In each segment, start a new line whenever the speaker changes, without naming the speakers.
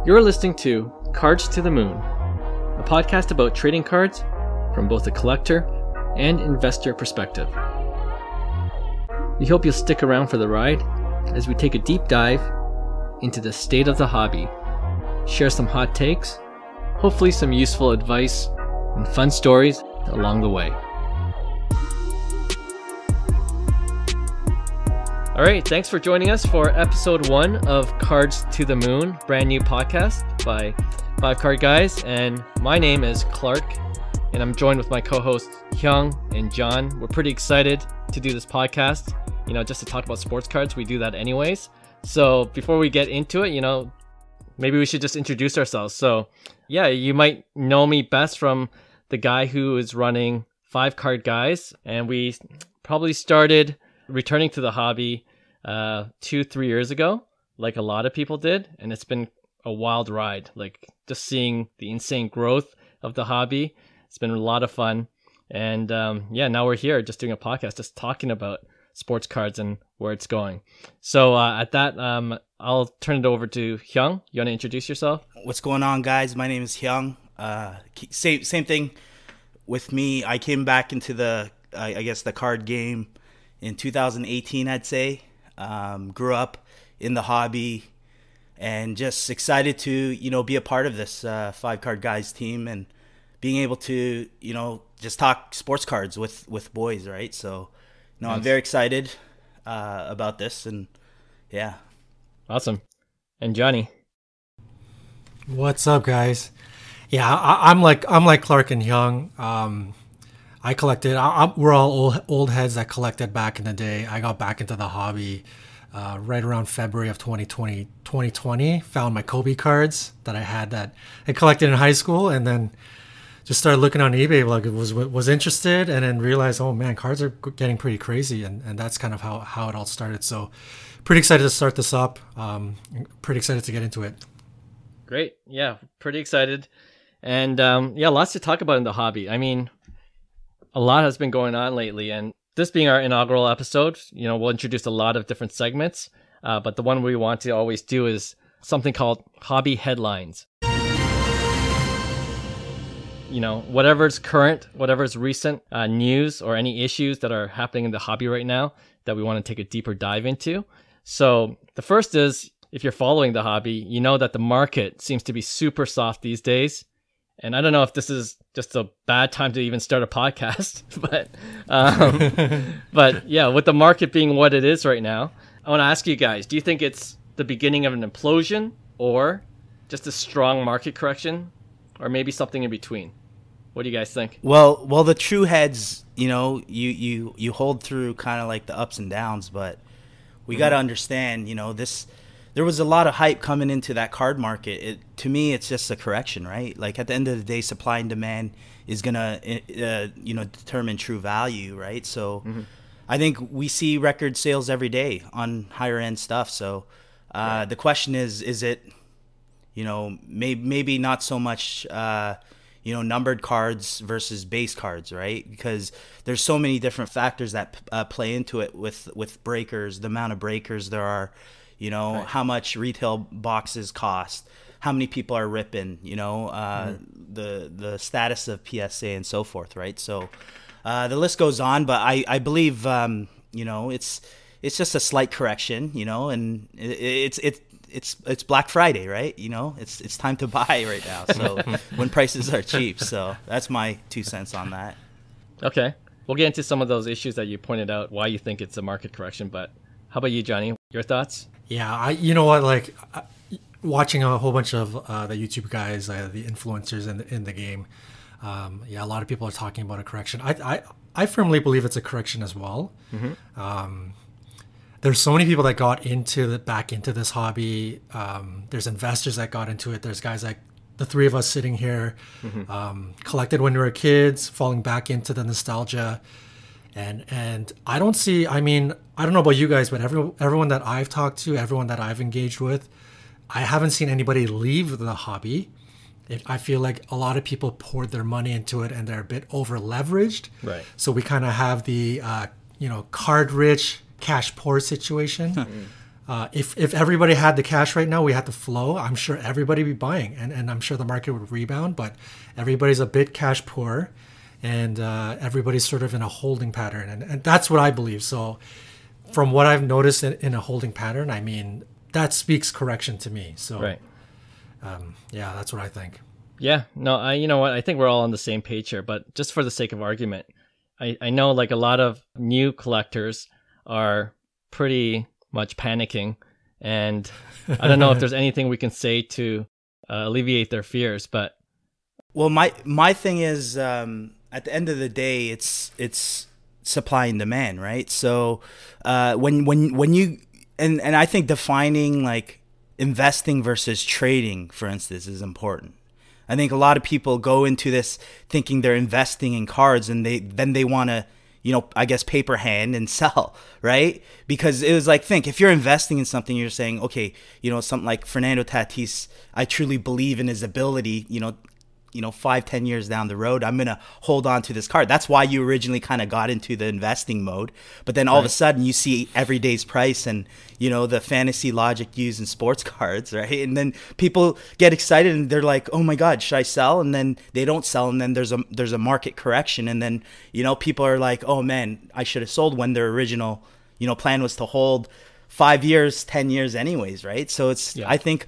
You're listening to Cards to the Moon, a podcast about trading cards from both a collector and investor perspective. We hope you'll stick around for the ride as we take a deep dive into the state of the hobby, share some hot takes, hopefully some useful advice, and fun stories along the way. All right, thanks for joining us for episode 1 of Cards to the Moon, brand new podcast by 5 Card Guys. And my name is Clark, and I'm joined with my co-hosts Hyung and John. We're pretty excited to do this podcast, just to talk about sports cards. We do that anyways. So before we get into it, maybe we should just introduce ourselves. So yeah, you might know me best from the guy who is running 5 Card Guys, and we probably started returning to the hobby 2-3 years ago, like a lot of people did, and it's been a wild ride. Like just seeing the insane growth of the hobby, it's been a lot of fun. And now we're here just doing a podcast, just talking about sports cards and where it's going. So at that, I'll turn it over to Hyung. You want to introduce yourself?
What's going on, guys? My name is Hyung. Same thing with me. I came back into the card game in 2018, I'd say. Grew up in the hobby and just excited to, be a part of this 5 Card Guys team and being able to, just talk sports cards with boys, right? So, nice. I'm very excited about this, and yeah. Awesome.
And Johnny?
What's up, guys? Yeah, I'm like Clark and Hyung. I collected. We're all old heads that collected back in the day. I got back into the hobby right around February of 2020. Found my Kobe cards that I collected in high school, and then just started looking on eBay. Like was interested, and then realized, oh man, cards are getting pretty crazy, and that's kind of how it all started. So, pretty excited to start this up. Pretty excited to get into it.
Great, yeah, pretty excited, and lots to talk about in the hobby. I mean, a lot has been going on lately, and this being our inaugural episode, we'll introduce a lot of different segments, but the one we want to always do is something called Hobby Headlines. Whatever's current, whatever's recent news or any issues that are happening in the hobby right now that we want to take a deeper dive into. So the first is, if you're following the hobby, you know that the market seems to be super soft these days. And I don't know if this is just a bad time to even start a podcast, but yeah, with the market being what it is right now, I want to ask you guys, do you think it's the beginning of an implosion or just a strong market correction, or maybe something in between? What do you guys think?
Well, the true heads, you hold through kind of like the ups and downs, but we got to understand, there was a lot of hype coming into that card market. To me, it's just a correction, right? Like at the end of the day, supply and demand is gonna, determine true value, right? So, I think we see record sales every day on higher end stuff. So, the question is it, maybe not so much, numbered cards versus base cards, right? Because there's so many different factors that play into it with breakers, the amount of breakers there are. Right. How much retail boxes cost, how many people are ripping, the status of PSA and so forth, right? So the list goes on, but I believe, it's just a slight correction, and it's Black Friday, right? It's time to buy right now. So when prices are cheap. So that's my 2 cents on that.
Okay. We'll get into some of those issues that you pointed out, why you think it's a market correction, but how about you, Johnny? Your thoughts?
Yeah, watching a whole bunch of the YouTube guys, the influencers in the game. A lot of people are talking about a correction. I firmly believe it's a correction as well. There's so many people that got back into this hobby. There's investors that got into it. There's guys like the 3 of us sitting here, collected when we were kids, falling back into the nostalgia. And I don't see, I don't know about you guys, but everyone that I've talked to, everyone that I've engaged with, I haven't seen anybody leave the hobby. I feel like a lot of people poured their money into it and they're a bit over leveraged.
Right.
So we kind of have the, card rich, cash poor situation. If everybody had the cash right now, we had the flow, I'm sure everybody would be buying, and I'm sure the market would rebound. But everybody's a bit cash poor, and everybody's sort of in a holding pattern, and that's what I believe. So from what I've noticed in a holding pattern, I mean, that speaks correction to me. So
Right.
Yeah, that's what I think.
Yeah, no, you know what? I think we're all on the same page here, but just for the sake of argument, I know like a lot of new collectors are pretty much panicking, and I don't know if there's anything we can say to alleviate their fears, but
Well, my thing is, at the end of the day, it's supply and demand, right? So when you and I think defining like investing versus trading, for instance, is important. I think a lot of people go into this thinking they're investing in cards, and they want to, I guess, paper hand and sell, right? Because it was like, think, if you're investing in something, you're saying, okay, something like Fernando Tatis, I truly believe in his ability, 5-10 years down the road, I'm going to hold on to this card. That's why you originally kind of got into the investing mode. But then all of a sudden you see every day's price and, the fantasy logic used in sports cards, right? And then people get excited and they're like, oh my God, should I sell? And then they don't sell. And then there's a market correction. And then, people are like, oh man, I should have sold when their original, plan was to hold 5 years, 10 years anyways, right? So it's, I think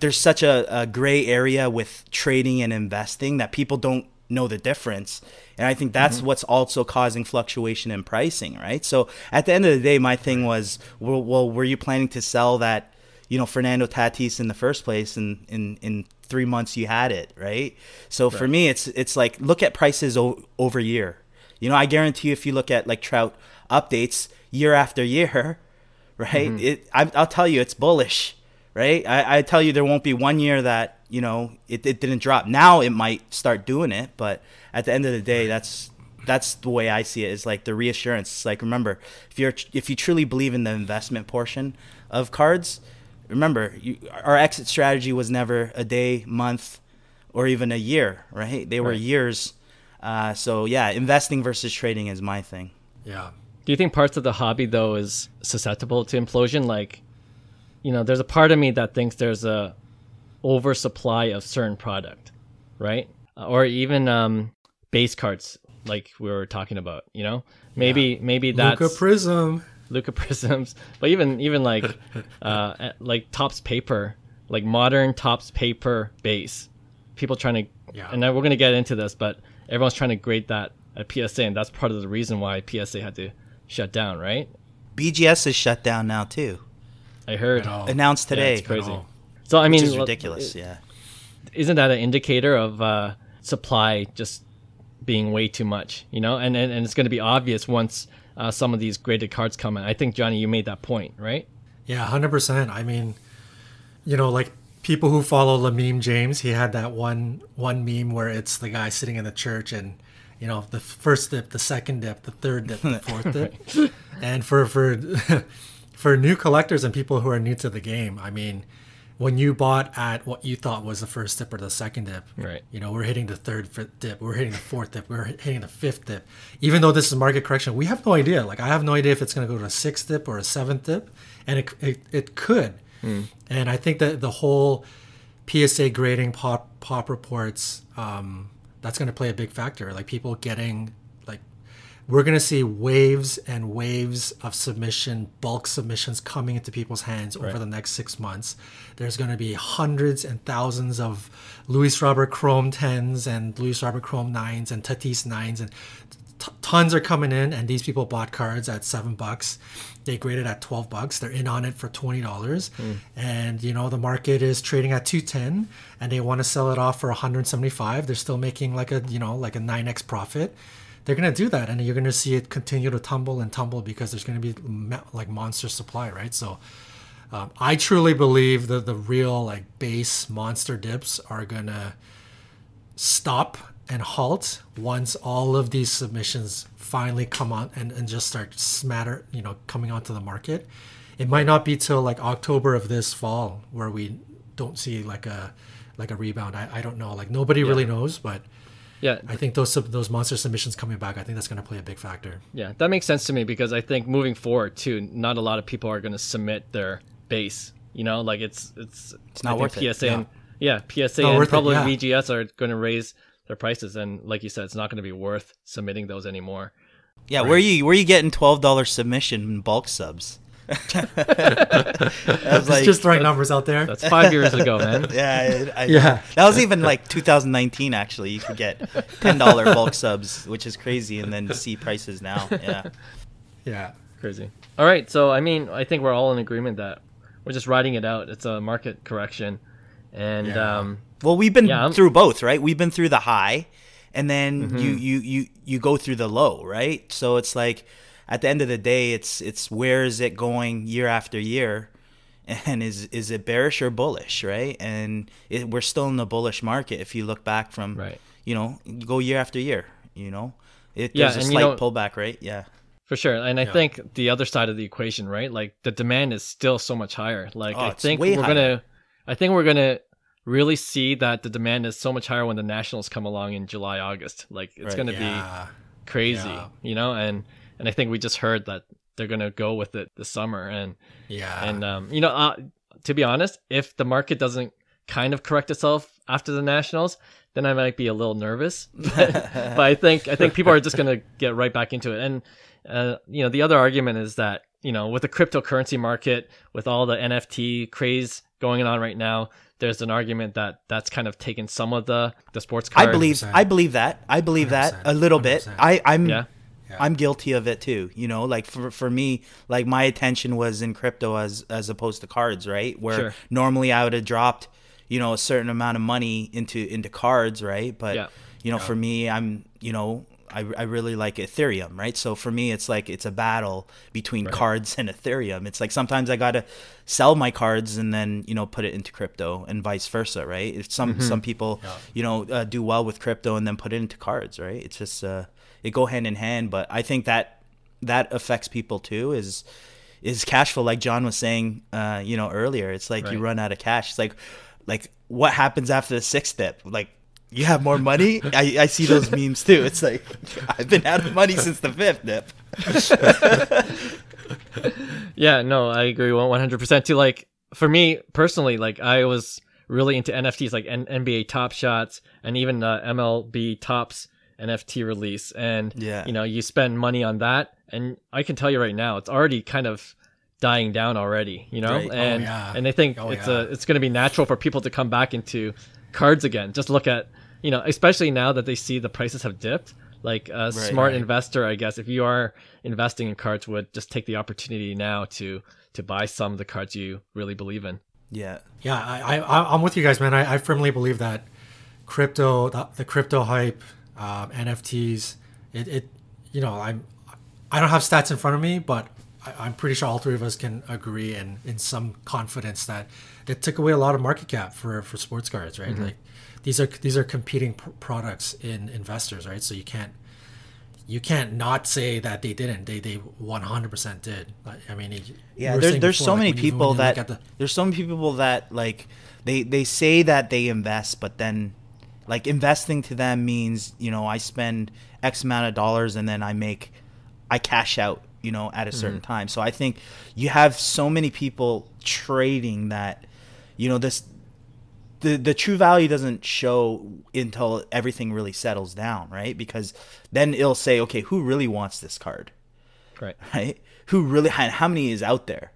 there's such a gray area with trading and investing that people don't know the difference. And I think that's what's also causing fluctuation in pricing, right? So at the end of the day, my thing was, well, were you planning to sell that, Fernando Tatis in the first place, and in 3 months you had it, right? So for me, it's like, look at prices over year. I guarantee you, if you look at like Trout updates year after year, right? I'll tell you, it's bullish, right? I tell you, there won't be 1 year that, it didn't drop. Now it might start doing it, but at the end of the day, that's the way I see it, is like the reassurance. It's like, remember, if you truly believe in the investment portion of cards, remember, our exit strategy was never a day, month, or even a year, right? They were years. So yeah, investing versus trading is my thing.
Yeah.
do you think parts of the hobby though is susceptible to implosion? Like, there's a part of me that thinks there's a oversupply of certain product, right? Or even base cards, like we were talking about. Maybe that's Luca Prisms, but even like like Topps paper, like modern Topps paper base. People trying to, and we're gonna get into this, but everyone's trying to grade that at PSA, and that's part of the reason why PSA had to shut down, right?
BGS is shut down now too.
I heard.
Announced today.
Yeah, it's crazy. So I mean,
which is ridiculous. Yeah.
Isn't that an indicator of supply just being way too much? And it's going to be obvious once some of these graded cards come in. I think, Johnny, you made that point, right?
Yeah, 100%. I mean, like people who follow Lameme James, he had that one meme where it's the guy sitting in the church and the first dip, the second dip, the third dip, the fourth dip. And for new collectors and people who are new to the game, I mean, when you bought at what you thought was the first dip or the second dip,
right?
We're hitting the third dip, we're hitting the fourth dip, we're hitting the fifth dip. Even though this is market correction, we have no idea. Like, I have no idea if it's going to go to a sixth dip or a seventh dip, and it could. And I think that the whole PSA grading pop reports, that's going to play a big factor. Like, people getting, like, we're going to see waves and waves of bulk submissions coming into people's hands over the next 6 months. There's going to be hundreds and thousands of Luis Robert Chrome 10s and Luis Robert Chrome 9s and Tatis 9s, and tons are coming in, and these people bought cards at $7. They graded at $12. They're in on it for $20. And, the market is trading at $210, and they want to sell it off for $175. They're still making like a 9x profit. They're going to do that, and you're going to see it continue to tumble and tumble because there's going to be like monster supply, right? So I truly believe that the real like base monster dips are going to stop and halt once all of these submissions finally come on and just start coming onto the market. It might not be till like October of this fall where we don't see like a rebound. I don't know. Like, nobody really knows, but
Yeah,
I think those monster submissions coming back, I think that's going to play a big factor.
yeah, that makes sense to me because I think moving forward too, not a lot of people are going to submit their base. You know, like it's
not worth it.
PSA and PSA
Not
and
worth it,
probably
yeah.
VGS are going to raise their prices, and like you said, it's not going to be worth submitting those anymore.
Yeah, where you getting $12 submission bulk subs?
It's just throwing numbers out there.
That's 5 years ago, man.
Yeah,
Yeah.
That was even like 2019. Actually, you could get $10 bulk subs, which is crazy, and then see prices now. Yeah,
Yeah.
Crazy. All right, so I mean, I think we're all in agreement that we're just riding it out. It's a market correction, and
Yeah.
well, we've been
Yeah,
through both, right? We've been through the high, and then
Mm-hmm.
you go through the low, right? So it's like at the end of the day, it's where is it going year after year, and is it bearish or bullish, right? And we're still in the bullish market if you look back from
Right.
you go year after year,
Yeah,
there's a
and
slight pullback, right? Yeah.
for sure. And I
Yeah.
think the other side of the equation, right? Like the demand is still so much higher. Like
Oh,
I
it's
think
way
we're gonna really see that the demand is so much higher when the Nationals come along in July, August. Like it's
Right.
gonna
Yeah.
be crazy,
Yeah.
and I think we just heard that they're gonna go with it this summer. And
Yeah.
to be honest, if the market doesn't kind of correct itself after the Nationals, then I might be a little nervous. But I think people are just gonna get right back into it. And the other argument is that with the cryptocurrency market, with all the NFT craze going on right now, there's an argument that that's kind of taken some of the sports
I
card.
believe that. I believe that
100%,
a little bit.
100%.
I'm
Yeah.
I'm guilty of it too. Like for me, like my attention was in crypto as opposed to cards, right? Where
Sure.
normally I would have dropped, a certain amount of money into cards, right? But
Yeah.
for me, I really like Ethereum, right? So for me, it's like it's a battle between cards and Ethereum. It's like sometimes I gotta sell my cards and then put it into crypto and vice versa, right? If some people do well with crypto and then put it into cards, right? It's just it go hand in hand. But I think that affects people too. Is cash flow, like John was saying, earlier. It's like you
Right.
run out of cash. It's like what happens after the sixth dip? Like you have more money. I see those memes too. It's like I've been out of money since the fifth dip.
Yeah, no, I agree 100% too. Like for me personally, like I was really into NFTs, like NBA Top Shots and even MLB Tops NFT release. And
Yeah.
you spend money on that, and I can tell you right now, it's already kind of dying down already.
Right. Oh,
And
yeah.
and I think
Oh,
it's
yeah.
it's going to be natural for people to come back into cards again. Just look at especially now that they see the prices have dipped. Like a smart
right.
investor, I guess, if you are investing in cards, would just take the opportunity now to buy some of the cards you really believe in.
Yeah.
Yeah, I'm with you guys, man. I firmly believe that the crypto hype, NFTs, I don't have stats in front of me, but I'm pretty sure all three of us can agree and in some confidence that it took away a lot of market cap for sports cards, right? Like these are competing products in investors, right? So you can't not say that they didn't. They 100% did. I mean,
Yeah, there's so many people that like they say that they invest, but then like investing to them means I spend X amount of dollars and then I cash out at a certain time. So I think you have so many people trading that this the true value doesn't show until everything really settles down, right? Because then it'll say, okay, who really wants this card? Right? Who really, how many is out there?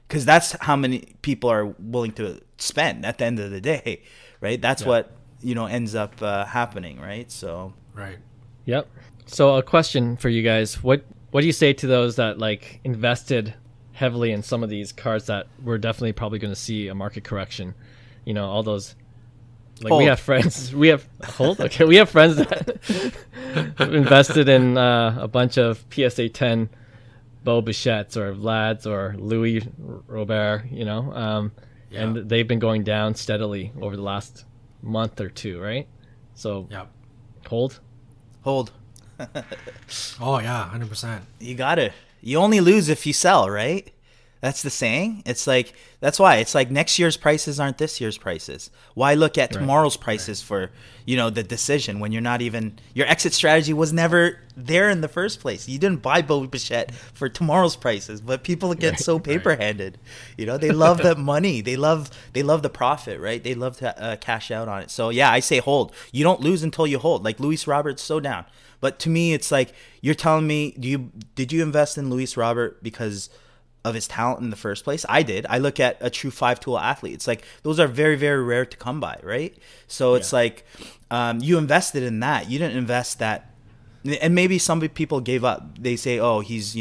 Because that's how many people are willing to spend at the end of the day, right? That's what ends up happening, right? So
right.
Yep. So a question for you guys: What do you say to those that like invested heavily in some of these cards that we're definitely probably going to see a market correction? All those. Like
Hold.
we have friends. We have hold. Okay, we have friends that have invested in a bunch of PSA 10 Bo Bichettes or Vlads or Louis Robert. And they've been going down steadily over the last month or two, right? So hold.
Oh
yeah, 100%.
You only lose if you sell, right? That's the saying. It's like, that's why it's like next year's prices aren't this year's prices. Why look at tomorrow's prices for, the decision when you're not even, your exit strategy was never there in the first place. You didn't buy Bo Bichette for tomorrow's prices, but people get so paper handed. They love that money. They love the profit, right? They love to cash out on it. So yeah, I say hold. You don't lose until you hold. Like Luis Robert's so down. But to me, it's like, you're telling me, did you invest in Luis Robert because of his talent in the first place? I did. I look at a true 5-tool athlete. It's like, those are very, very rare to come by, right? So it's like, you invested in that. You didn't invest that. And maybe some people gave up. They say, oh, he's,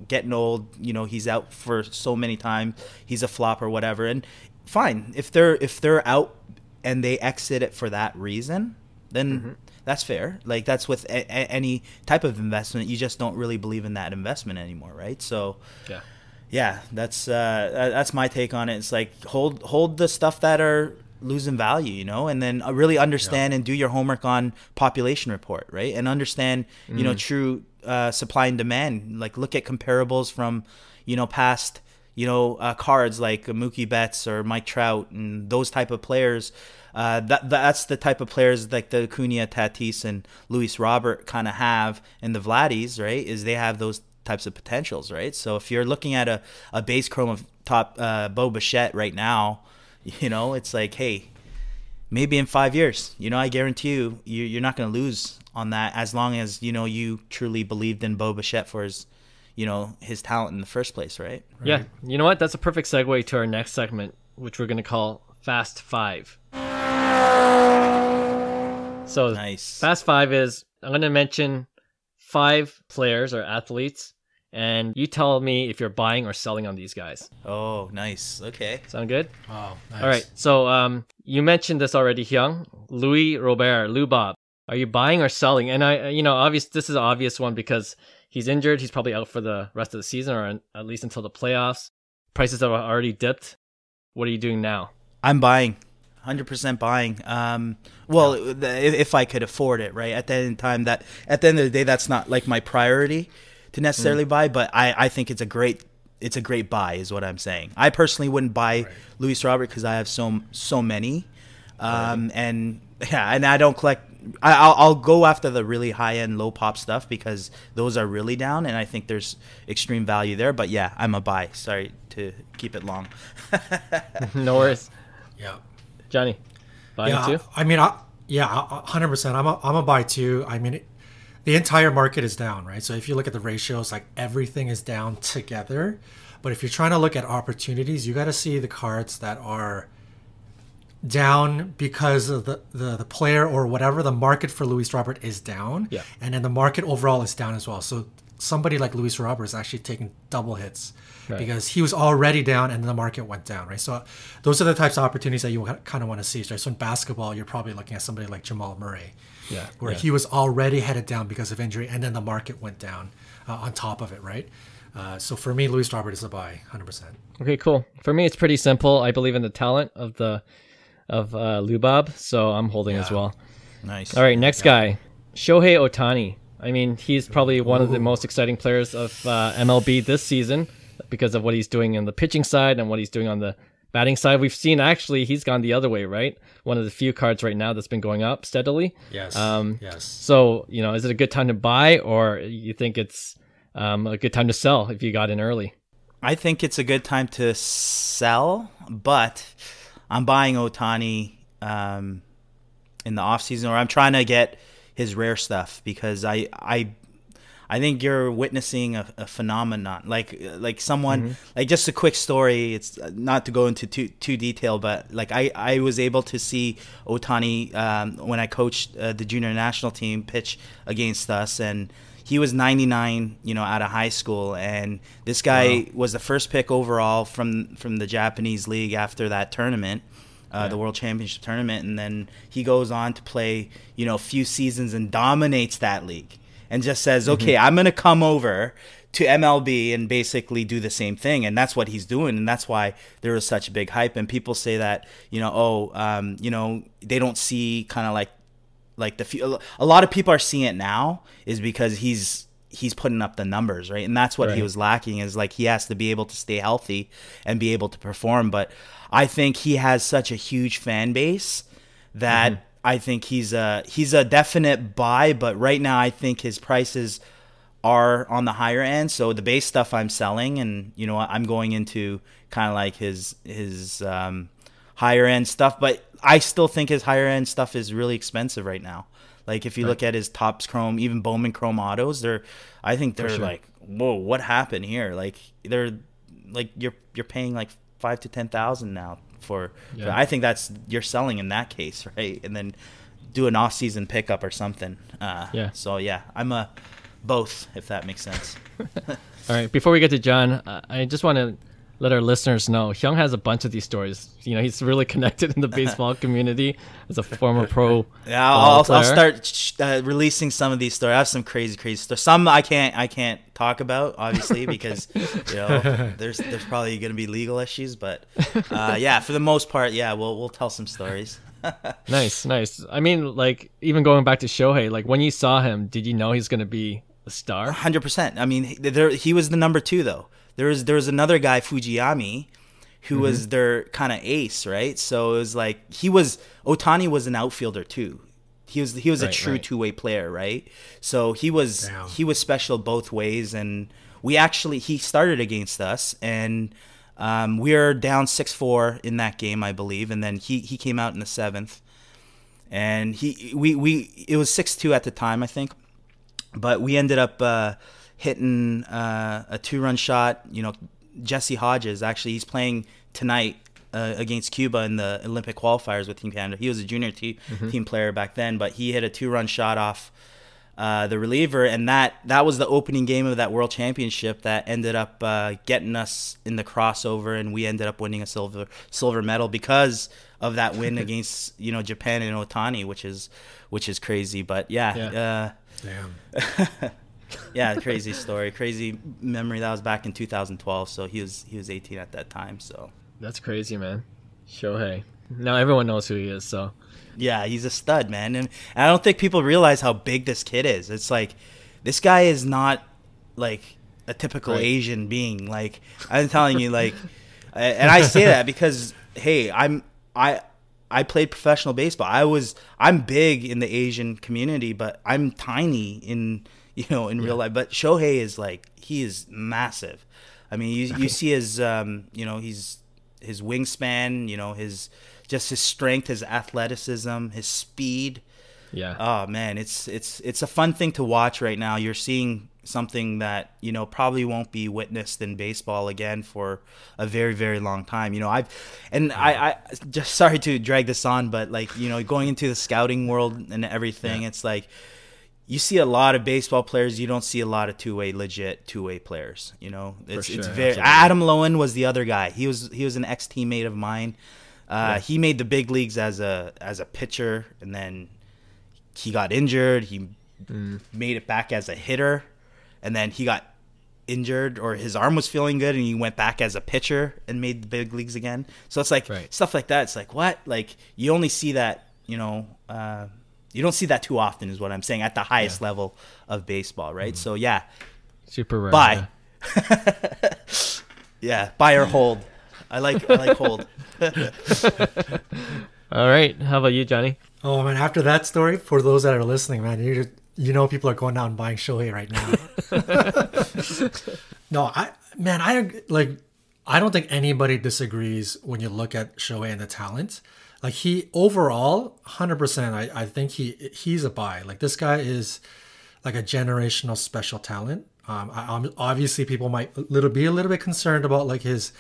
getting old, he's out for so many times, he's a flop or whatever. And fine, if they're out and they exit it for that reason, then that's fair. Like, that's with any type of investment. You just don't really believe in that investment anymore, right? So yeah, that's my take on it. It's like, hold the stuff that are losing value, and then really understand and do your homework on population report, right? And understand, true supply and demand. Like, look at comparables from, past, cards like Mookie Betts or Mike Trout and those type of players. That's the type of players like the Acuna, Tatis, and Luis Robert kind of have, and the Vladdies, right? Is they have those types of potentials, right? So if you're looking at a base chrome of top Bo Bichette right now, it's like, hey, maybe in 5 years, I guarantee you're not going to lose on that, as long as you truly believed in Bo Bichette for his his talent in the first place, right?
Yeah, you know what? That's a perfect segue to our next segment, which we're going to call Fast Five. So
nice.
Fast Five is, I'm going to mention 5 players or athletes, and you tell me if you're buying or selling on these guys.
Oh, nice. Okay.
Sound good?
Oh, nice.
All right. So you mentioned this already, Hyung. Louis Robert, Lubob. Are you buying or selling? And this is an obvious one because he's injured. He's probably out for the rest of the season, or at least until the playoffs. Prices have already dipped. What are you doing now?
I'm buying. 100% buying. If I could afford it, right? At the end of the day, that's not like my priority to necessarily buy, but I think it's a great buy, is what I'm saying. I personally wouldn't buy Luis Robert because I have so many, and I don't collect. I'll go after the really high end, low pop stuff because those are really down, and I think there's extreme value there. But yeah, I'm a buy. Sorry to keep it long.
No worries.
Yeah.
Johnny, buying too?
I mean, 100%. I'm a buy too. I mean, the entire market is down, right? So if you look at the ratios, like everything is down together. But if you're trying to look at opportunities, you got to see the cards that are down because of the player or whatever. The market for Luis Robert is down.
Yeah.
And then the market overall is down as well. So somebody like Luis Robert is actually taking double hits. Right. Because he was already down and the market went down, right? So those are the types of opportunities that you kind of want to see, right? So in basketball, you're probably looking at somebody like Jamal Murray, where he was already headed down because of injury, and then the market went down on top of it, right? So for me, Luis Robert is a buy, 100%.
Okay, cool. For me, it's pretty simple. I believe in the talent of Lubob, so I'm holding as well.
Nice.
All right, next guy, Shohei Ohtani. I mean, he's probably one of the most exciting players of MLB this season, because of what he's doing in the pitching side and what he's doing on the batting side. We've seen actually he's gone the other way, right? One of the few cards right now that's been going up steadily.
Yes. Yes.
So, is it a good time to buy, or you think it's a good time to sell if you got in early?
I think it's a good time to sell, but I'm buying Ohtani in the offseason, or I'm trying to get his rare stuff because I think you're witnessing a phenomenon, like someone, like just a quick story. It's not to go into too detail, but like I was able to see Ohtani when I coached the junior national team pitch against us, and he was 99, out of high school, and this guy was the first pick overall from the Japanese league after that tournament. The World Championship tournament, and then he goes on to play, a few seasons and dominates that league. And just says, okay, I'm going to come over to MLB and basically do the same thing. And that's what he's doing. And that's why there was such a big hype. And people say that, they don't see kind of like a lot of people are seeing it now is because he's he's putting up the numbers, right? And that's what he was lacking, is like he has to be able to stay healthy and be able to perform. But I think he has such a huge fan base that I think he's a definite buy. But right now, I think his prices are on the higher end. So the base stuff I'm selling, and you know, I'm going into kind of like his higher end stuff. But I still think his higher end stuff is really expensive right now. Like if you look at his Topps Chrome, even Bowman Chrome autos, I think they're like, whoa, what happened here? Like they're like you're paying like $5,000 to $10,000 now for. I think you're selling in that case, right? And then do an off season pickup or something. So yeah, I'm a both, if that makes sense.
All right, before we get to John, I just want to let our listeners know Hyung has a bunch of these stories. You know, he's really connected in the baseball community as a former pro.
Yeah, I'll start releasing some of these stories. I have some crazy stories. Some I can't talk about, obviously, because you know there's probably going to be legal issues. But yeah, for the most part, yeah, we'll tell some stories.
Nice. I mean, like even going back to Shohei, like when you saw him, did you know he's going to be a star?
100%. I mean, he was the number 2 though. There was another guy, Fujiyami, who was their kind of ace, right? So it was like Ohtani was an outfielder too. He was a true two-way player, right? So he was special both ways, and he started against us, and we were down 6-4 in that game, I believe, and then he came out in the 7th, and it was 6-2 at the time, I think, but we ended up hitting a 2-run shot. You know, Jesse Hodges, actually, he's playing tonight against Cuba in the Olympic qualifiers with Team Canada. He was a junior team player back then, but he hit a 2-run shot off the reliever, and that was the opening game of that World Championship that ended up getting us in the crossover, and we ended up winning a silver medal because of that win against Japan and Ohtani, which is crazy. But yeah.
Damn.
Yeah, crazy story, crazy memory. That was back in 2012, so he was 18 at that time. So
that's crazy, man. Shohei. Now everyone knows who he is. So
yeah, he's a stud, man, and I don't think people realize how big this kid is. It's like this guy is not like a typical Asian being. Like I'm telling you, like, and I say that because hey, I played professional baseball. I'm big in the Asian community, but I'm tiny in real life. But Shohei is he is massive. I mean, you see his his wingspan, his strength, his athleticism, his speed.
Yeah.
Oh man, it's a fun thing to watch right now. You're seeing something that probably won't be witnessed in baseball again for a very, very long time. I just, sorry to drag this on, but going into the scouting world and everything, it's like you see a lot of baseball players. You don't see a lot of legit two-way players. It's very. Absolutely. Adam Lowen was the other guy. He was an ex-teammate of mine. He made the big leagues as a pitcher, and then he got injured. He made it back as a hitter, and then he got injured, or his arm was feeling good, and he went back as a pitcher and made the big leagues again. So it's like stuff like that. It's like, what? Like you only see that, you don't see that too often, is what I'm saying, at the highest level of baseball, right? So yeah,
super rare.
Buy, yeah, buy or hold. I like hold.
All right, how about you, Johnny?
Oh man, after that story, for those that are listening, man, people are going out and buying Shohei right now. No, I don't think anybody disagrees when you look at Shohei and the talent. Like he overall, 100%, I think he's a buy. Like this guy is like a generational special talent. Obviously, people might be a little bit concerned about like his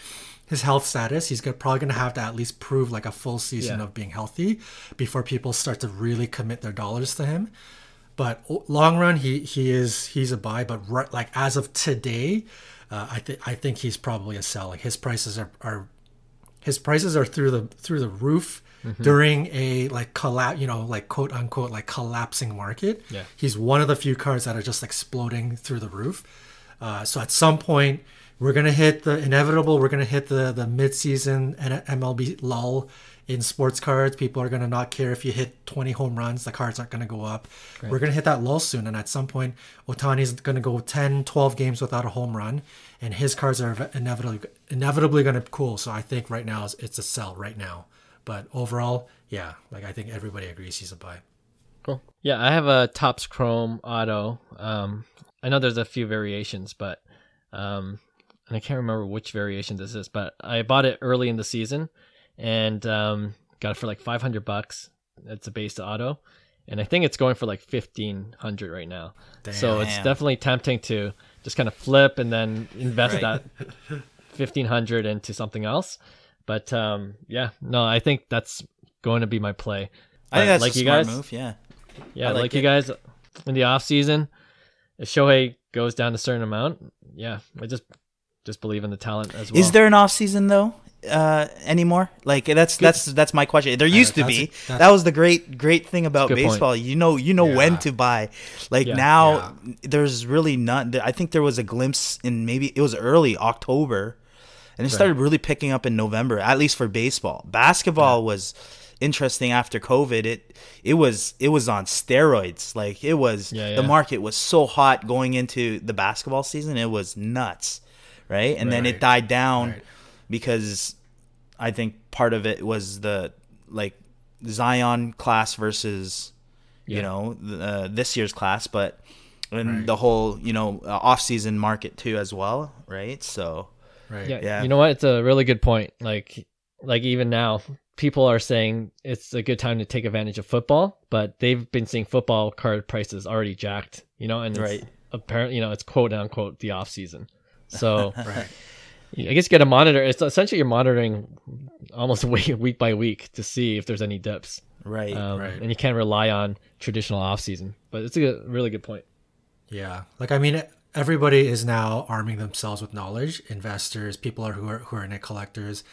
health status. He's probably going to have to at least prove like a full season of being healthy before people start to really commit their dollars to him. But long run, he's a buy. But like as of today, I think he's probably a sell. Like his prices are through the roof during a like quote unquote like collapsing market. He's one of the few cards that are just exploding through the roof. So at some point, we're gonna hit the inevitable. We're gonna hit the mid-season and MLB lull in sports cards. People are gonna not care if you hit 20 home runs. The cards aren't gonna go up. Right. We're gonna hit that lull soon, and at some point, Ohtani's gonna go 10, 12 games without a home run, and his cards are inevitably gonna cool. So I think right now it's a sell right now. But overall, yeah, like I think everybody agrees he's a buy.
Cool. Yeah, I have a Topps Chrome Auto. I know there's a few variations, but and I can't remember which variation this is, but I bought it early in the season and got it for like $500. It's a base auto, and I think it's going for like $1,500 right now. Damn. So it's definitely tempting to just kind of flip and then invest that $1,500 into something else. But yeah, no, I think that's going to be my play.
I think that's like a smart move. Yeah,
like you guys in the off season, if Shohei goes down a certain amount, yeah, I just believe in the talent as well.
Is there an off season though anymore? Like that's my question. There used to be. That was the great thing about baseball. Point. You know when to buy. Like now, there's really none. I think there was a glimpse in maybe it was early October, and it started really picking up in November. At least for baseball, basketball was interesting after COVID. It was on steroids. Like it was the market was so hot going into the basketball season. It was nuts, right? And then it died down because I think part of it was the like Zion class versus this year's class, but the whole off-season market too as well, right? So
you know what? It's a really good point. Like even now, people are saying it's a good time to take advantage of football, but they've been seeing football card prices already jacked, and it's apparently, it's quote unquote the off season. So I guess you got to monitor. It's essentially you're monitoring almost week by week to see if there's any dips.
Right.
And you can't rely on traditional off season, but it's a really good point.
Yeah. Like, I mean, everybody is now arming themselves with knowledge, investors, people who are net collectors.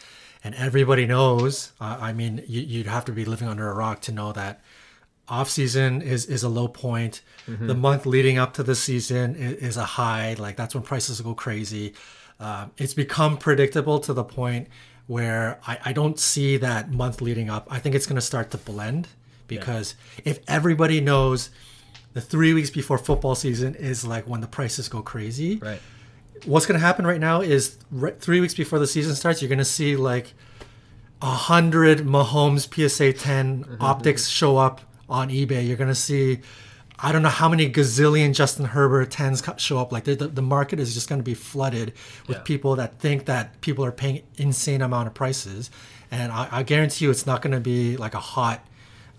And everybody knows, I mean, you'd have to be living under a rock to know that off-season is a low point. Mm-hmm. The month leading up to the season is a high. Like, that's when prices go crazy. It's become predictable to the point where I don't see that month leading up. I think it's going to start to blend because if everybody knows the 3 weeks before football season is like when the prices go crazy.
Right.
What's going to happen right now is 3 weeks before the season starts, you're going to see like 100 Mahomes PSA 10 optics show up on eBay. You're going to see, I don't know how many gazillion Justin Herbert 10s show up. Like the market is just going to be flooded with people that think that people are paying insane amount of prices. And I guarantee you it's not going to be like a hot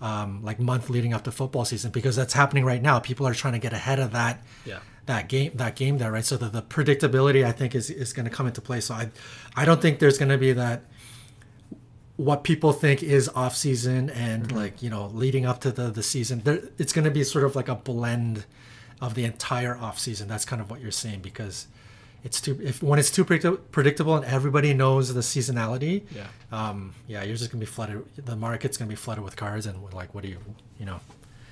like month leading up to football season because that's happening right now. People are trying to get ahead of that.
Yeah.
That game there, right? So the predictability, I think, is going to come into play. So I don't think there's going to be that what people think is off season and leading up to the season. It's going to be sort of like a blend of the entire off season. That's kind of what you're saying because when it's too predictable and everybody knows the seasonality. You're just going to be flooded. The market's going to be flooded with cards and like, what do you know?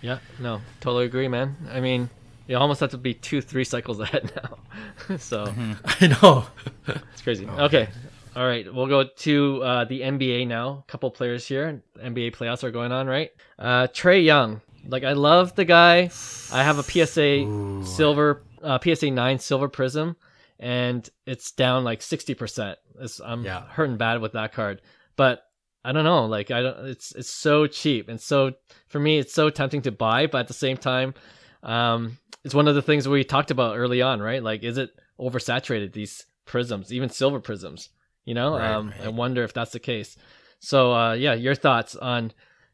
Yeah, no, totally agree, man. I mean, you almost have to be 2-3 cycles ahead now. So
I know.
It's crazy. Okay. All right. We'll go to the NBA now. A couple players here. NBA playoffs are going on, right? Trae Young. Like, I love the guy. I have a PSA PSA 9 silver prism, and it's down like 60%. I'm hurting bad with that card. But I don't know. Like, it's so cheap. And so for me, it's so tempting to buy. But at the same time, it's one of the things we talked about early on, right? Like, is it oversaturated, these prisms, even silver prisms? I wonder if that's the case. So, your thoughts on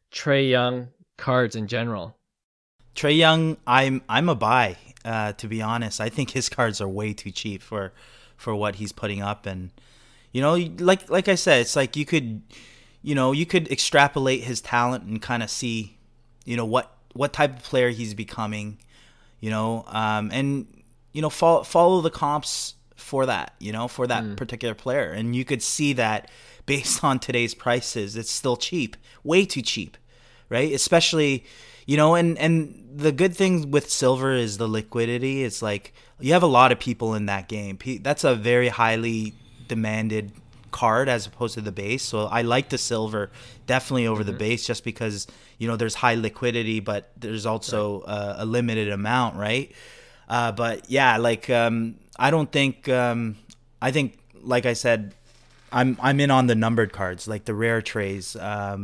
Trae Young cards in general?
Trae Young, I'm a buy. To be honest, I think his cards are way too cheap for what he's putting up, and like I said, it's like you could extrapolate his talent and kind of see, what type of player he's becoming. And follow the comps for that, for that particular player. And you could see that based on today's prices, it's still cheap, way too cheap right? Especially, and the good thing with silver is the liquidity. It's like you have a lot of people in that game. That's a very highly demanded card as opposed to the base. So I like the silver definitely over the base, just because there's high liquidity, but there's also a limited amount, right? But yeah, like I don't think I think, like I said, I'm in on the numbered cards, like the rare trays. I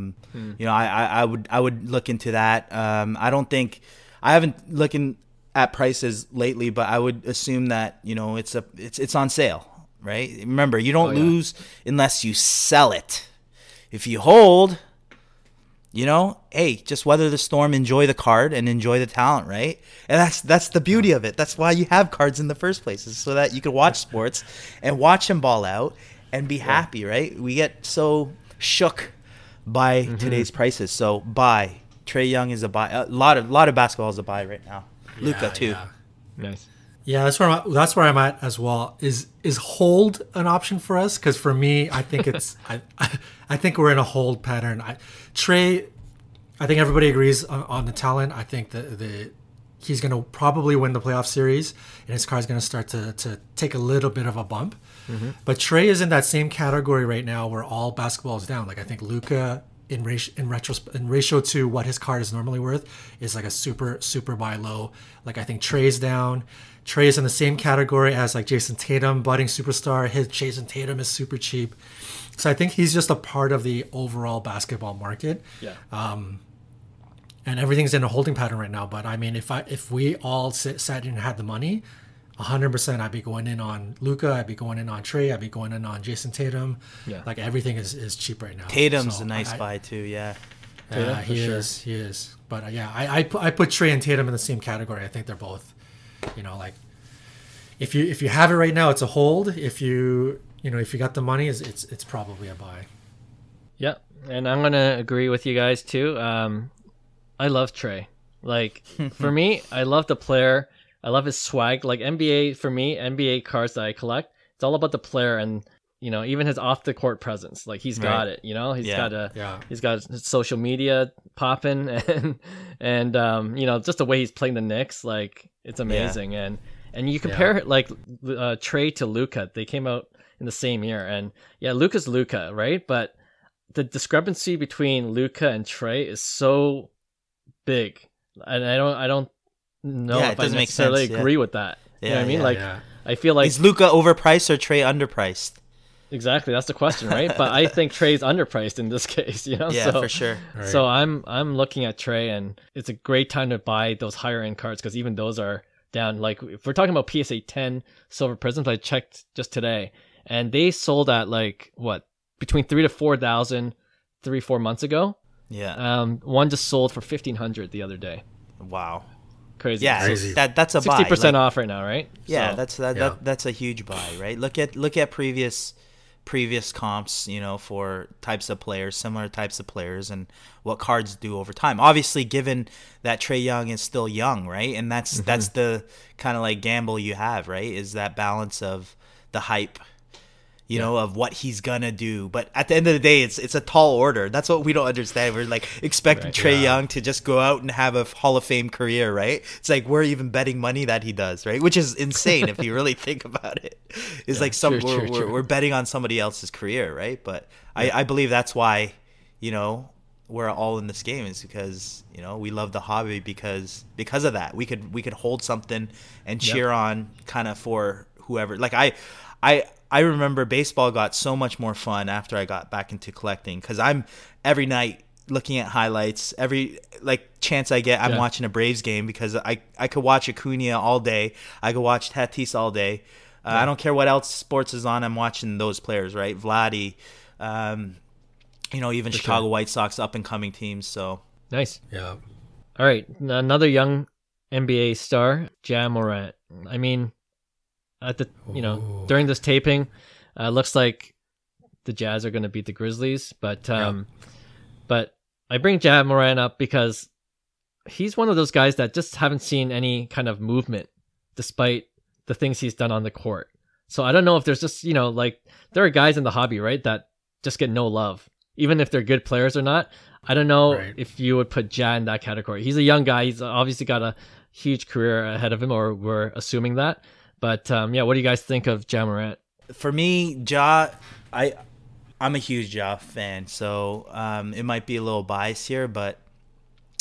would look into that. I haven't looking at prices lately, but I would assume that it's on sale. Right? Remember, you don't lose unless you sell it. If you hold, hey, just weather the storm, enjoy the card, and enjoy the talent, right? And that's the beauty of it. That's why you have cards in the first place, is so that you can watch sports and watch them ball out and be happy, right? We get so shook by today's prices. So buy. Trae Young is a buy. A lot of basketball is a buy right now. Luka too.
Yeah.
Nice.
Yeah, that's where I'm at as well. Is hold an option for us? Because for me, I think it's I think we're in a hold pattern. Trae, I think everybody agrees on the talent. I think he's going to probably win the playoff series, and his card's going to start to take a little bit of a bump. But Trae is in that same category right now where all basketball is down. Like I think Luka in ratio to what his card is normally worth is like a super buy low. Like I think Trae's down. Trae is in the same category as like Jason Tatum, budding superstar. His Jason Tatum is super cheap. So I think he's just a part of the overall basketball market.
Yeah.
And everything's in a holding pattern right now. But I mean, if we all sat and had the money, 100% I'd be going in on Luka, I'd be going in on Trae, I'd be going in on Jason Tatum.
Yeah.
Like everything is cheap right now.
Tatum's a nice buy too, yeah.
Yeah, he is. But I put Trae and Tatum in the same category. I think they're both, like if you have it right now, it's a hold. If you got the money, it's probably a buy.
Yeah, and I'm gonna agree with you guys too. I love Trae. Like for me, I love the player. I love his swag. Like NBA, for me, NBA cards that I collect, it's all about the player and even his off the court presence. Like he's got it. He's got his social media popping and just the way he's playing the Knicks. Like it's amazing. And you compare like Trae to Luka. They came out in the same year, and Luka's Luka, right? But the discrepancy between Luka and Trae is so big, and I don't know if I necessarily agree with that. You know what I mean? I feel like,
is Luka overpriced or Trae underpriced?
Exactly, that's the question, right? But I think Trae's underpriced in this case, Yeah,
so, for sure.
Right.
So I'm looking at Trae, and it's a great time to buy those higher end cards because even those are down. Like if we're talking about PSA 10 Silver Prisms, I checked just today, and they sold at like between 3,000 to 4,000 3-4 months ago.
Yeah.
One just sold for 1,500 the other day.
Wow.
Crazy.
Yeah,
crazy.
That's a 60%
buy. 60% off right now, right?
Yeah,
so,
that's a huge buy, right? Look at previous comps, for types of players, similar types of players, and what cards do over time. Obviously, given that Trae Young is still young, right? And that's the kind of like gamble you have, right? Is that balance of the hype, of what he's gonna do. But at the end of the day, it's a tall order. That's what we don't understand. We're like expecting Trae Young to just go out and have a Hall of Fame career, right? It's like we're even betting money that he does, right? Which is insane if you really think about it. It's like we're betting on somebody else's career, right? But I believe that's why, we're all in this game, is because we love the hobby because of that. We could hold something and cheer on kind of for whoever. Like I remember baseball got so much more fun after I got back into collecting, because I'm every night looking at highlights. Every chance I get, I'm watching a Braves game, because I could watch Acuna all day. I could watch Tatis all day. I don't care what else sports is on. I'm watching those players, right? Vladdy, even Chicago White Sox, up and coming teams. So
nice.
Yeah.
All right, another young NBA star, Ja Morant. I mean, at the during this taping, looks like the Jazz are going to beat the Grizzlies, but I bring Ja Morant up because he's one of those guys that just haven't seen any kind of movement despite the things he's done on the court. So I don't know if there's just there are guys in the hobby, right, that just get no love. even if they're good players or not. I don't know
Right.
if you would put Ja in that category. He's a young guy. He's obviously got a huge career ahead of him, or we're assuming that. But yeah, what do you guys think of Ja Morant?
For me, I'm a huge Ja fan, so it might be a little biased here, but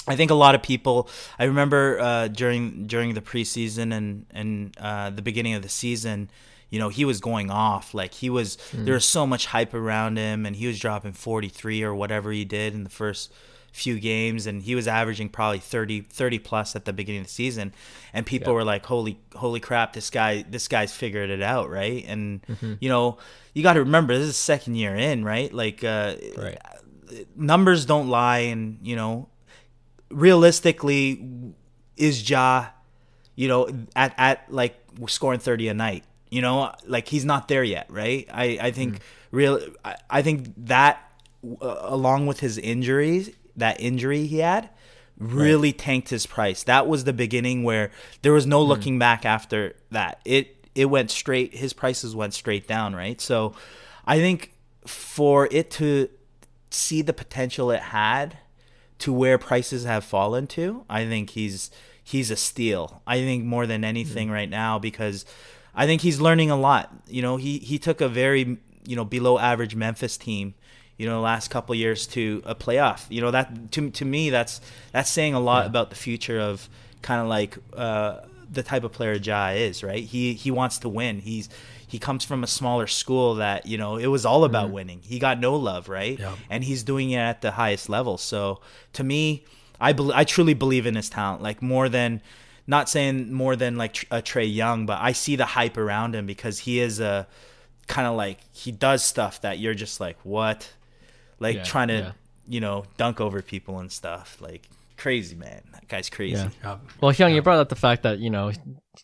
I think a lot of people. I remember during the preseason and the beginning of the season, he was going off. Like there was so much hype around him, and he was dropping 43 or whatever he did in the first few games, and he was averaging probably 30 plus at the beginning of the season, and people were like, holy crap, this guy's figured it out, right? And you got to remember, this is second year in, right? Like
Right.
numbers don't lie, and realistically, is Ja at like scoring 30 a night? Like he's not there yet, right? I think I think that along with his injuries, that injury he had really tanked his price. That was the beginning where there was no looking back after that. It went straight, his prices went straight down, right? So I think for it to see the potential it had to where prices have fallen to, I think he's a steal. I think more than anything right now, because I think he's learning a lot. He took a very below average Memphis team last couple of years to a playoff. That to me that's saying a lot about the future of kind of like the type of player Ja is, right? He wants to win. He comes from a smaller school that it was all about winning. He got no love, right?
Yeah.
And he's doing it at the highest level. So to me, I truly believe in his talent, like more than, not saying more than like a Trae Young, but I see the hype around him because he is a kind of like, he does stuff that you're just like, what? Like trying to, dunk over people and stuff. Like crazy, man. That guy's crazy.
Yeah.
Yeah.
Well, Hyung, you brought up the fact that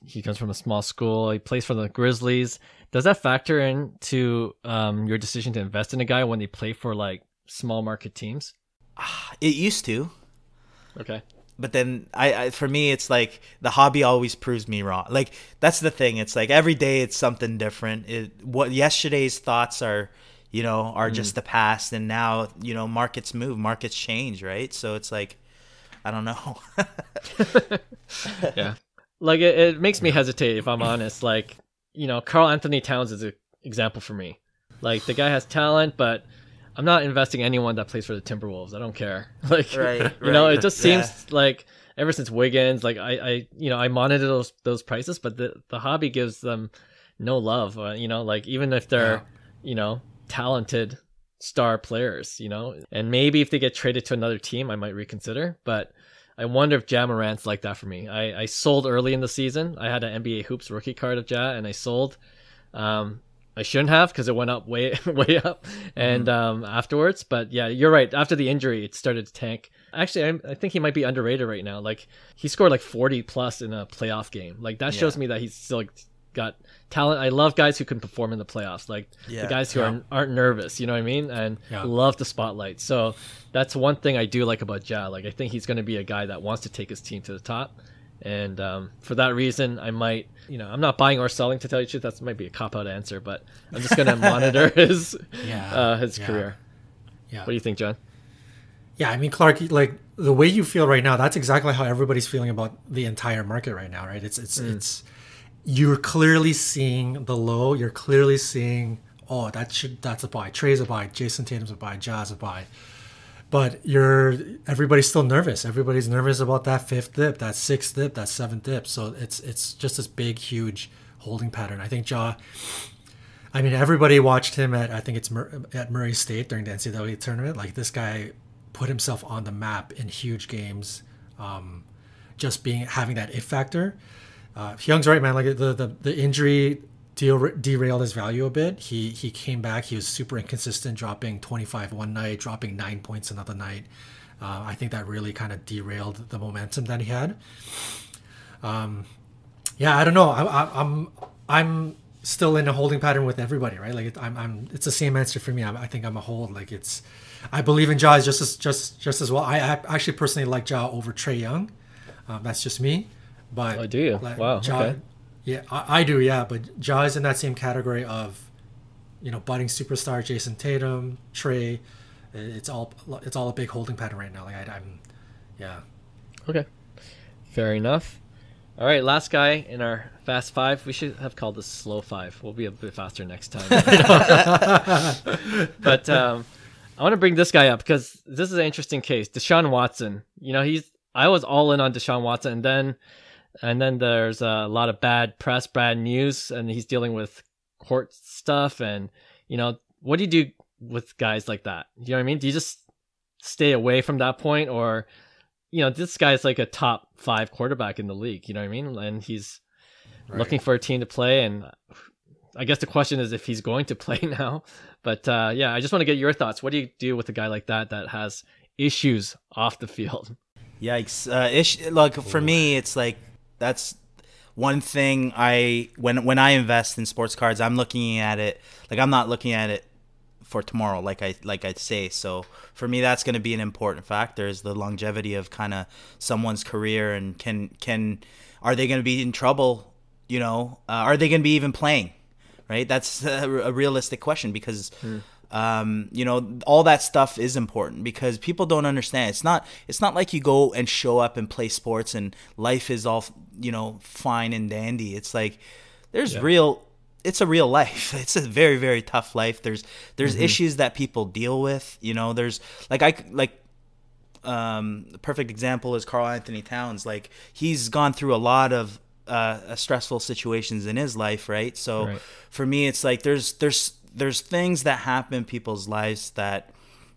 he comes from a small school. He plays for the Grizzlies. Does that factor into your decision to invest in a guy when they play for like small market teams?
It used to.
Okay.
But then for me, it's like the hobby always proves me wrong. Like that's the thing. It's like every day it's something different. What yesterday's thoughts are, are just the past, and now markets move, markets change, right? So it's like, I don't know.
Yeah, like it makes me hesitate, if I'm honest. Like Karl Anthony Towns is an example for me. Like the guy has talent, but I'm not investing anyone that plays for the Timberwolves. I don't care. Like,
Right,
it just seems like ever since Wiggins, like I monitor those prices, but the hobby gives them no love. Like even if they're, talented star players, and maybe if they get traded to another team, I might reconsider. But I wonder if Ja Morant's like that for me. I sold early in the season. I had an NBA Hoops rookie card of Ja, and I sold. I shouldn't have, because it went up way up and afterwards. But yeah, you're right. After the injury, it started to tank. Actually, I think he might be underrated right now. Like he scored like 40 plus in a playoff game. Like that shows me that he's still got talent. I love guys who can perform in the playoffs, like the guys who aren't nervous. You know what I mean? And love the spotlight. So that's one thing I do like about Ja. Like I think he's going to be a guy that wants to take his team to the top. And for that reason, I might, I'm not buying or selling, to tell you the truth. That might be a cop-out answer, but I'm just going to monitor his career.
Yeah.
What do you think, John?
Yeah, I mean, Clark, like the way you feel right now, that's exactly how everybody's feeling about the entire market right now, right? It's you're clearly seeing the low. You're clearly seeing, that's a buy. Trae's a buy. Jason Tatum's a buy. Ja's a buy. But everybody's still nervous. Everybody's nervous about that fifth dip, that sixth dip, that seventh dip. So it's just this big, huge holding pattern. I think everybody watched him at Murray State during the NCAA tournament. Like this guy put himself on the map in huge games, just having that it factor. Hyung's right, man. Like the injury derailed his value a bit. He came back. He was super inconsistent, dropping 25 one night, dropping 9 points another night. I think that really kind of derailed the momentum that he had. I don't know. I'm still in a holding pattern with everybody, right? Like it's the same answer for me. I think I'm a hold. Like I believe in Ja just as well. I actually personally like Ja over Trae Young. That's just me. But
do you? Wow.
Ja,
okay.
Yeah, I do. Yeah, but Ja is in that same category of, budding superstar Jason Tatum, Trae, It's all a big holding pattern right now. Like I'm, yeah.
Okay, fair enough. All right, last guy in our fast five. We should have called this slow five. We'll be a bit faster next time. But I want to bring this guy up because this is an interesting case. Deshaun Watson. I was all in on Deshaun Watson, and then there's a lot of bad press, bad news, and he's dealing with court stuff. And what do you do with guys like that? You know what I mean? Do you just stay away from that point, or this guy's like a top 5 quarterback in the league, you know what I mean? And he's looking for a team to play. And I guess the question is if he's going to play now. But yeah, I just want to get your thoughts. What do you do with a guy like that has issues off the field?
Yikes. Look, for me, it's like that's one thing when I invest in sports cards, I'm looking at it like I'm not looking at it for tomorrow, like I say. So for me, that's going to be an important factor, is the longevity of kind of someone's career, and are they going to be in trouble? Are they going to be even playing? Right? That's a realistic question, because all that stuff is important, because people don't understand. It's not like you go and show up and play sports and life is all fine and dandy. It's like there's it's a real life. It's a very, very tough life. There's issues that people deal with. There's the perfect example is Karl Anthony Towns. Like, he's gone through a lot of stressful situations in his life, right? So for me, it's like there's things that happen in people's lives that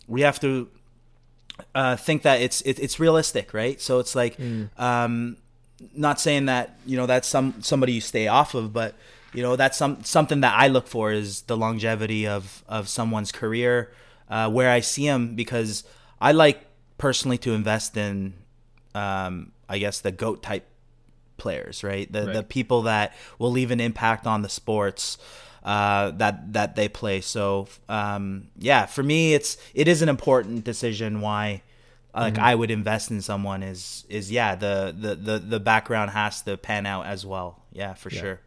we have to think that it's realistic, right? So it's like not saying that that's somebody you stay off of, but that's something that I look for, is the longevity of someone's career, where I see them, because I like personally to invest in, I guess, the GOAT type players, right? The people that will leave an impact on the sports that they play. So for me, it is an important decision why I would invest in someone is the background has to pan out as well. Yeah, for sure.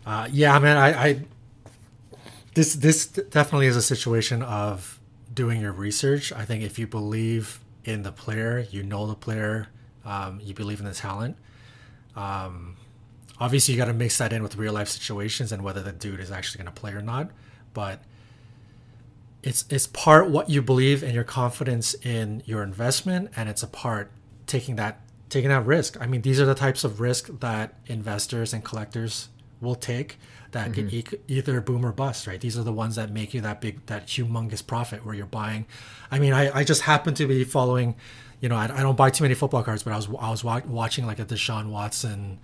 Man, this definitely is a situation of doing your research. I think if you believe in the player, the player, you believe in the talent. Obviously, you got to mix that in with real life situations and whether the dude is actually going to play or not. But it's part what you believe and your confidence in your investment, and it's a part taking that risk. I mean, these are the types of risk that investors and collectors will take that can either boom or bust, right? These are the ones that make you that humongous profit where you're buying. I mean, I just happen to be following, I don't buy too many football cards, but I was watching like a Deshaun Watson,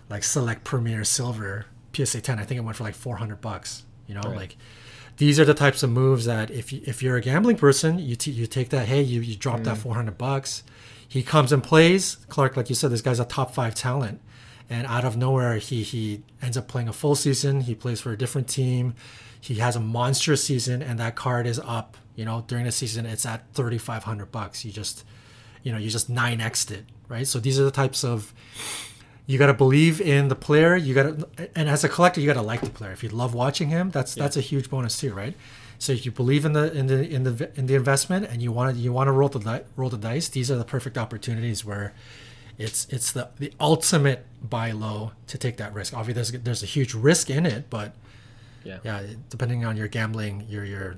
like Select Premier Silver PSA 10. I think it went for like $400, like these are the types of moves that if you're a gambling person, you take that, hey, you drop that $400. He comes and plays. Clark, like you said, this guy's a top 5 talent. And out of nowhere, he ends up playing a full season. He plays for a different team. He has a monstrous season, and that card is up. During the season, it's at $3,500. You just 9x'd it, right? So these are the types of, you got to believe in the player. And as a collector, you got to like the player. If you love watching him, that's a huge bonus too, right? So if you believe in the investment and you want to roll the dice, these are the perfect opportunities where it's the ultimate buy low to take that risk. Obviously, there's a huge risk in it, but depending on your gambling, your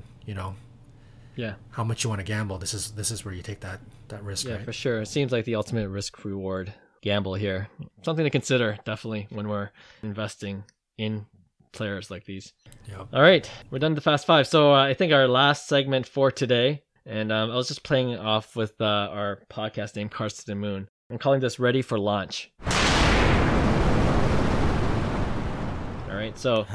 how much you want to gamble, this is where you take that risk.
Yeah,
right?
For sure. It seems like the ultimate risk reward gamble here. Something to consider, definitely, when we're investing in players like these.
Yep.
All right, we're done the Fast Five. So I think our last segment for today, and I was just playing off with our podcast name, Cards to the Moon. I'm calling this Ready for Launch. All right, so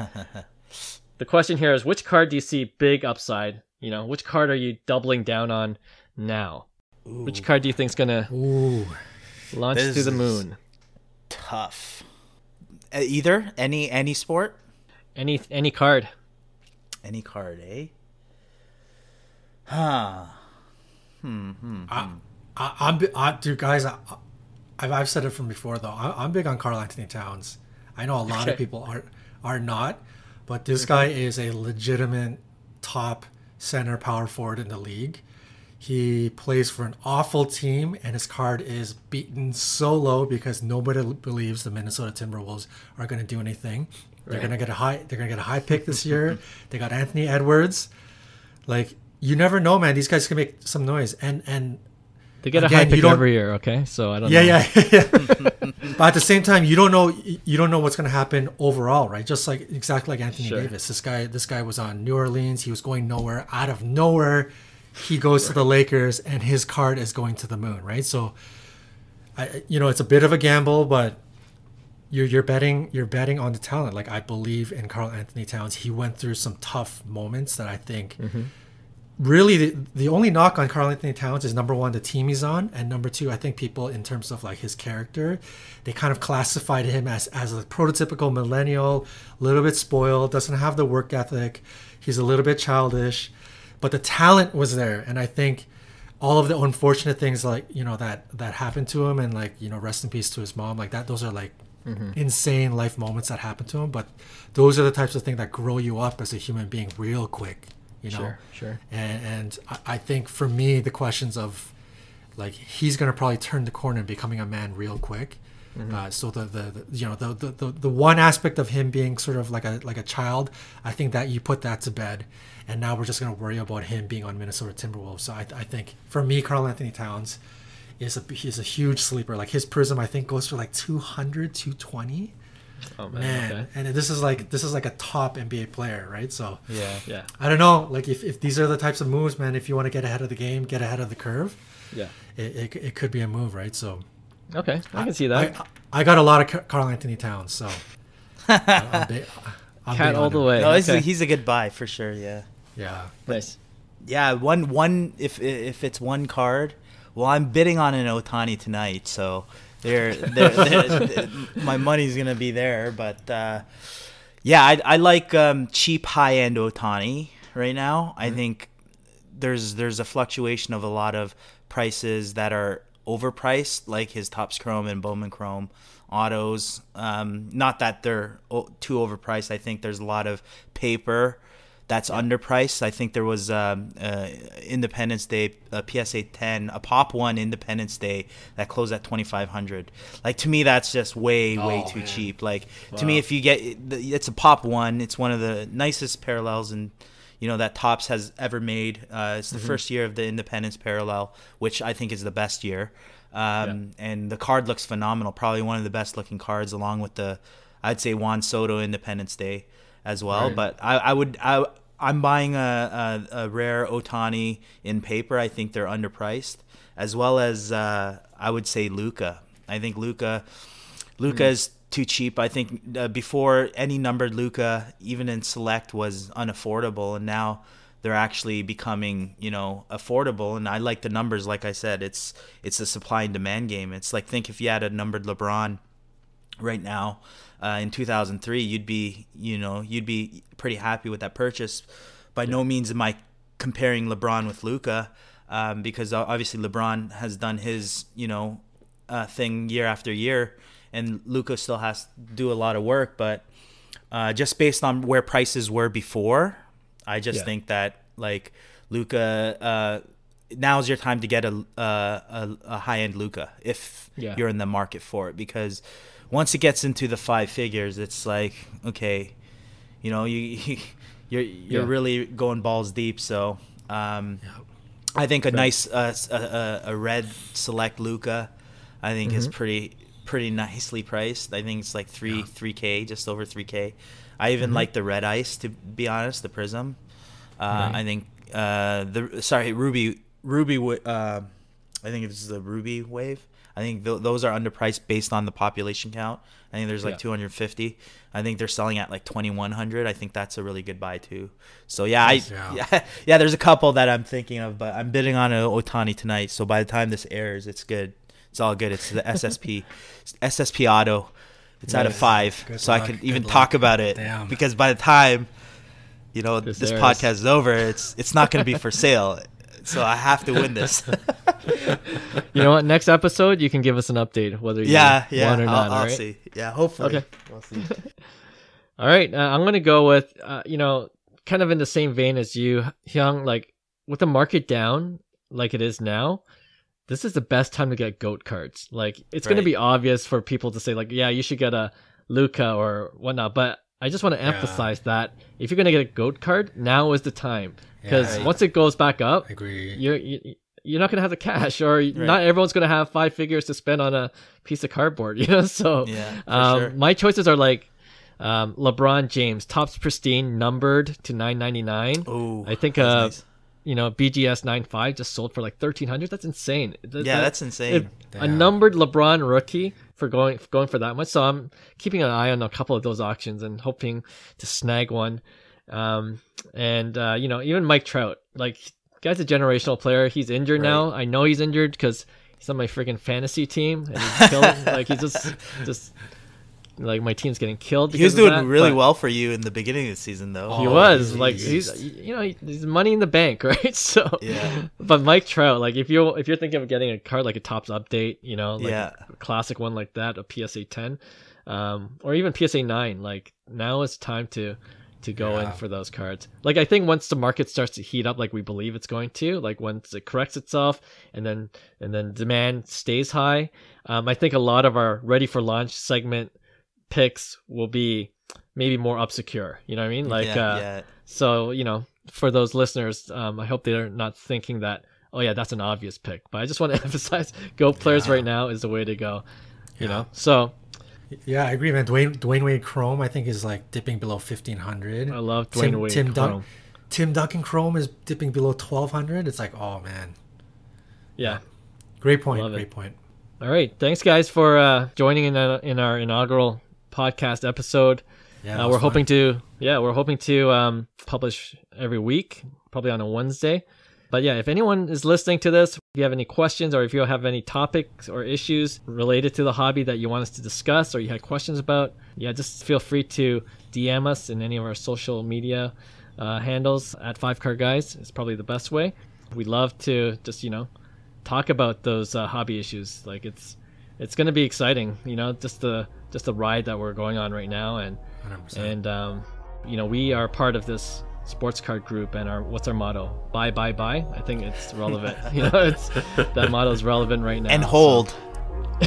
the question here is, which card do you see big upside? Which card are you doubling down on now? Ooh. Which card do you think is going to launch to the moon?
Tough. Either? Any sport?
Any card.
Any card, eh?
Dude, guys, I've said it from before though. I'm big on Karl Anthony Towns. I know a lot of people are not, but this guy is a legitimate top center power forward in the league. He plays for an awful team, and his card is beaten so low because nobody believes the Minnesota Timberwolves are going to do anything. They're going to get a high. They're going to get a high pick this year. They got Anthony Edwards. Like, you never know, man. These guys can make some noise, and
they get a high pick every year. Okay, so I don't know.
Yeah. But at the same time, you don't know what's going to happen overall, right? Just like exactly like Anthony Davis. This guy was on New Orleans. He was going nowhere. Out of nowhere, he goes to the Lakers, and his card is going to the moon, right? So, it's a bit of a gamble, but you're betting on the talent. Like, I believe in Karl Anthony Towns. He went through some tough moments that I think. Really, the only knock on Karl Anthony Towns is, number one, the team he's on, and number two, I think people, in terms of like his character, they kind of classified him as a prototypical millennial, a little bit spoiled, doesn't have the work ethic, he's a little bit childish, but the talent was there. And I think all of the unfortunate things, like, that happened to him, and like, rest in peace to his mom, like that, those are like insane life moments that happened to him, but those are the types of things that grow you up as a human being real quick.
Sure.
And I think for me, the questions of like, he's going to probably turn the corner and becoming a man real quick. So the one aspect of him being sort of like a child, I think that you put that to bed, and now we're just going to worry about him being on Minnesota Timberwolves. So I think for me, Karl Anthony Towns he's a huge sleeper. Like, his prism, I think, goes for like 200, 220.
Oh man. Okay.
And this is like a top NBA player, right? So
yeah.
I don't know, like, if these are the types of moves, man, if you want to get ahead of the game, get ahead of the curve, it could be a move, right? So
okay, I can see that.
I got a lot of Karl Anthony Towns, so I'm
Cat all the way.
No,
okay.
he's a good buy for sure. Yeah.
Nice.
Yeah, one if it's one card, well, I'm bidding on an Ohtani tonight, so they're my money's gonna be there. But I like cheap high end Ohtani right now. I think there's a fluctuation of a lot of prices that are overpriced, like his Topps Chrome and Bowman Chrome autos. Not that they're too overpriced. I think there's a lot of paper that's underpriced. I think there was Independence Day, a PSA 10, a Pop 1 Independence Day that closed at $2,500. Like, to me, that's just way too cheap. Like, to me, if you get it's a Pop 1, it's one of the nicest parallels and that Topps has ever made. It's the first year of the Independence parallel, which I think is the best year. And the card looks phenomenal. Probably one of the best looking cards, along with I'd say Juan Soto Independence Day as well. Right. But I'm buying a rare Ohtani in paper. I think they're underpriced, as well as I would say Luka. I think Luka is too cheap. I think before, any numbered Luka, even in select, was unaffordable, and now they're actually becoming affordable. And I like the numbers. Like I said, it's a supply and demand game. It's like, think if you had a numbered LeBron right now in 2003, you'd be pretty happy with that purchase. By no means am I comparing LeBron with Luka, because obviously LeBron has done his thing year after year, and Luka still has to do a lot of work. But just based on where prices were before, I just think that, like, Luka, now's your time to get a high end Luka if you're in the market for it, because once it gets into the 5 figures, it's like, okay, you're really going balls deep. So I think a nice a red select Luka, I think is pretty nicely priced. I think it's like 3K, just over 3K. I even like the red ice, to be honest, the Prism. I think Ruby. I think it's the Ruby Wave. I think those are underpriced based on the population count. I think there's like 250. I think they're selling at like 2,100. I think that's a really good buy too. So there's a couple that I'm thinking of, but I'm bidding on an Ohtani tonight. So by the time this airs, it's good. It's all good. It's the SSP Auto. It's out of 5,
good
so
luck,
I could even
luck.
talk about it.
Damn.
Because by the time this podcast is over, it's not going to be for sale. So I have to win this.
You know what? Next episode, you can give us an update whether you won or not.
I'll
right?
see. Yeah, hopefully.
Okay. We'll see. All right. I'm going to go with, kind of in the same vein as you, Hyung, like with the market down like it is now, this is the best time to get GOAT cards. Like it's going to be obvious for people to say like, yeah, you should get a Luka or whatnot. But I just want to emphasize that if you're going to get a GOAT card, now is the time. Because once it goes back up,
I agree.
You're not going to have the cash, or not everyone's going to have 5 figures to spend on a piece of cardboard, you know? So
sure.
My choices are like LeBron James, Topps Pristine, numbered to $9.99.
Oh,
I think
nice.
you know, BGS 9.5 just sold for like $1,300. That's insane.
That's insane.
A numbered LeBron rookie for going for that much. So I'm keeping an eye on a couple of those auctions and hoping to snag one. You know, even Mike Trout, like, guy's a generational player. He's injured now. I know he's injured because he's on my freaking fantasy team, and he's killing. Like he's just like my team's getting killed.
He was doing really well for you in the beginning of the season, though.
He was like he's you know he's money in the bank, right? So But Mike Trout, like if you're thinking of getting a card like a Topps update, you know, like a classic one like that, a PSA 10, or even PSA 9, like now is time to go in for those cards. Like I think once the market starts to heat up like we believe it's going to, like once it corrects itself and then demand stays high, I think a lot of our ready for launch segment picks will be maybe more up secure, you know what I mean? Like so, you know, for those listeners, I hope they're not thinking that, oh yeah, that's an obvious pick. But I just want to emphasize GOAT players right now is the way to go. You know? So
yeah, I agree, man. Dwayne Wade Chrome, I think, is like dipping below 1,500.
I love Dwayne Wade Chrome.
Tim Duncan Chrome is dipping below 1,200. It's like, oh man.
Yeah.
Great point. Great point.
All right, thanks guys for joining in our inaugural podcast episode. Yeah, we're hoping to publish every week, probably on a Wednesday. But yeah, if anyone is listening to this, if you have any questions or if you have any topics or issues related to the hobby that you want us to discuss or you had questions about, just feel free to DM us in any of our social media handles at 5Card Guys. It's probably the best way. We'd love to just, you know, talk about those hobby issues. Like it's going to be exciting, you know, just the ride that we're going on right now. And
100%.
you know, we are part of this sports card group, and what's our motto? Buy. I think it's relevant. You know, that motto is relevant right now.
And hold.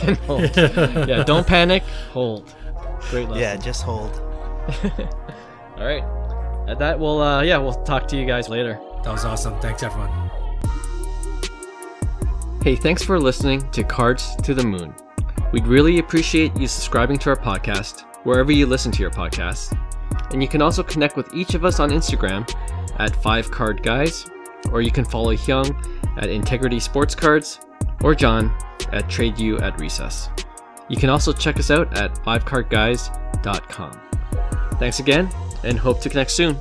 And hold. Yeah, don't panic. Hold. Great lesson.
Yeah, just hold.
All right. At that, we'll talk to you guys later.
That was awesome. Thanks, everyone.
Hey, thanks for listening to Cards to the Moon. We'd really appreciate you subscribing to our podcast wherever you listen to your podcasts. And you can also connect with each of us on Instagram at 5Card Guys, or you can follow Hyung at Integrity Sports Cards, or John at TradeU at Recess. You can also check us out at 5cardguys.com. Thanks again, and hope to connect soon.